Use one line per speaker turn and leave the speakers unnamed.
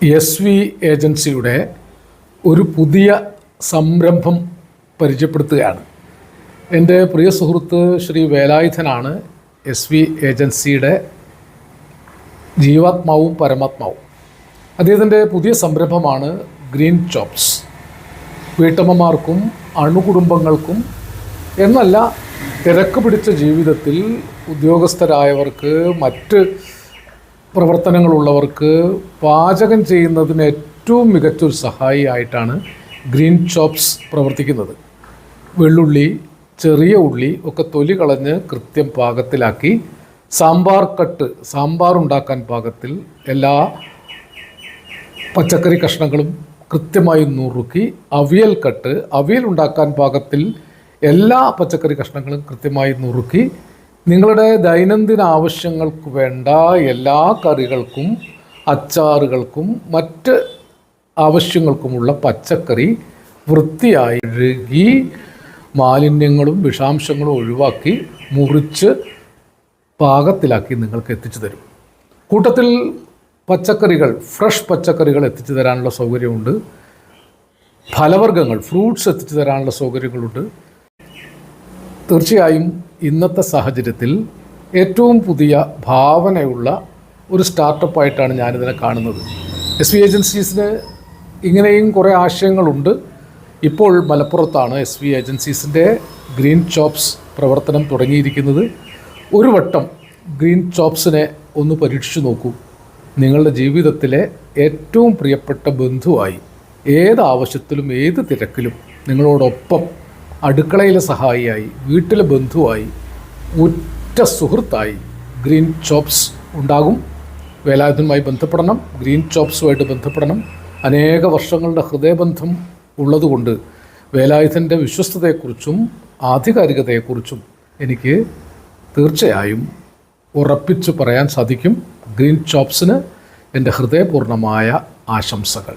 SV ഏജൻസിയുടെ ഒരു പുതിയ സംരംഭം പരിചയപ്പെടുത്തുകയാണ്. എൻ്റെ പ്രിയ സുഹൃത്ത് ശ്രീ വേലായുധനാണ് SV ഏജൻസിയുടെ ജീവാത്മാവും പരമാത്മാവും. അദ്ദേഹത്തിൻ്റെ പുതിയ സംരംഭമാണ് ഗ്രീൻ ചോപ്സ്. വീട്ടമ്മമാർക്കും അണുകുടുംബങ്ങൾക്കും എന്നല്ല, തിരക്ക് പിടിച്ച ജീവിതത്തിൽ ഉദ്യോഗസ്ഥരായവർക്ക്, മറ്റ് പ്രവർത്തനങ്ങളുള്ളവർക്ക് പാചകം ചെയ്യുന്നതിന് ഏറ്റവും മികച്ചൊരു സഹായിയായിട്ടാണ് ഗ്രീൻ ചോപ്സ് പ്രവർത്തിക്കുന്നത്. വെള്ളുള്ളി, ചെറിയ ഉള്ളി ഒക്കെ തൊലി കളഞ്ഞ് കൃത്യം പാകത്തിലാക്കി, സാമ്പാർ ഉണ്ടാക്കാൻ പാകത്തിൽ എല്ലാ പച്ചക്കറി കഷ്ണങ്ങളും കൃത്യമായി നുറുക്കി, അവിയൽ ഉണ്ടാക്കാൻ പാകത്തിൽ എല്ലാ പച്ചക്കറി കഷ്ണങ്ങളും കൃത്യമായി നുറുക്കി, നിങ്ങളുടെ ദൈനംദിന ആവശ്യങ്ങൾക്ക് വേണ്ട എല്ലാ കറികൾക്കും, അച്ചാറുകൾക്കും, മറ്റ് ആവശ്യങ്ങൾക്കുമുള്ള പച്ചക്കറി വൃത്തിയായി കഴുകി, മാലിന്യങ്ങളും വിഷാംശങ്ങളും ഒഴിവാക്കി, മുറിച്ച് പാകത്തിലാക്കി നിങ്ങൾക്ക് എത്തിച്ചു തരും. കൂട്ടത്തിൽ പച്ചക്കറികൾ, ഫ്രഷ് പച്ചക്കറികൾ എത്തിച്ചു തരാനുള്ള സൗകര്യമുണ്ട്. ഫലവർഗ്ഗങ്ങൾ, ഫ്രൂട്ട്സ് എത്തിച്ചു തരാനുള്ള സൗകര്യങ്ങളുണ്ട്. തീർച്ചയായും ഇന്നത്തെ സാഹചര്യത്തിൽ ഏറ്റവും പുതിയ ഭാവനയുള്ള ഒരു സ്റ്റാർട്ടപ്പായിട്ടാണ് ഞാനിതിനെ കാണുന്നത്. SV ഏജൻസീസിന് ഇങ്ങനെയും കുറേ ആശയങ്ങളുണ്ട്. ഇപ്പോൾ മലപ്പുറത്താണ് SV ഏജൻസീസിൻ്റെ ഗ്രീൻ ചോപ്സ് പ്രവർത്തനം തുടങ്ങിയിരിക്കുന്നത്. ഒരു വട്ടം ഗ്രീൻ ചോപ്സിനെ ഒന്ന് പരീക്ഷിച്ചു നോക്കൂ. നിങ്ങളുടെ ജീവിതത്തിലെ ഏറ്റവും പ്രിയപ്പെട്ട ബന്ധുവായി, ഏത് ആവശ്യത്തിലും ഏത് തിരക്കിലും നിങ്ങളോടൊപ്പം, അടുക്കളയിലെ സഹായിയായി, വീട്ടിലെ ബന്ധുവായി, ഉറ്റ സുഹൃത്തായി ഗ്രീൻ ചോപ്സ് ഉണ്ടാകും. വേലായുധനുമായി ബന്ധപ്പെടണം, ഗ്രീൻ ചോപ്സുമായിട്ട് ബന്ധപ്പെടണം. അനേക വർഷങ്ങളുടെ ഹൃദയബന്ധം ഉള്ളതുകൊണ്ട് വേലായുധൻ്റെ വിശ്വസ്തതയെക്കുറിച്ചും ആധികാരികതയെക്കുറിച്ചും എനിക്ക് തീർച്ചയായും ഉറപ്പിച്ച് പറയാൻ സാധിക്കും. ഗ്രീൻ ചോപ്സിന് എൻ്റെ ഹൃദയപൂർണ്ണമായ ആശംസകൾ.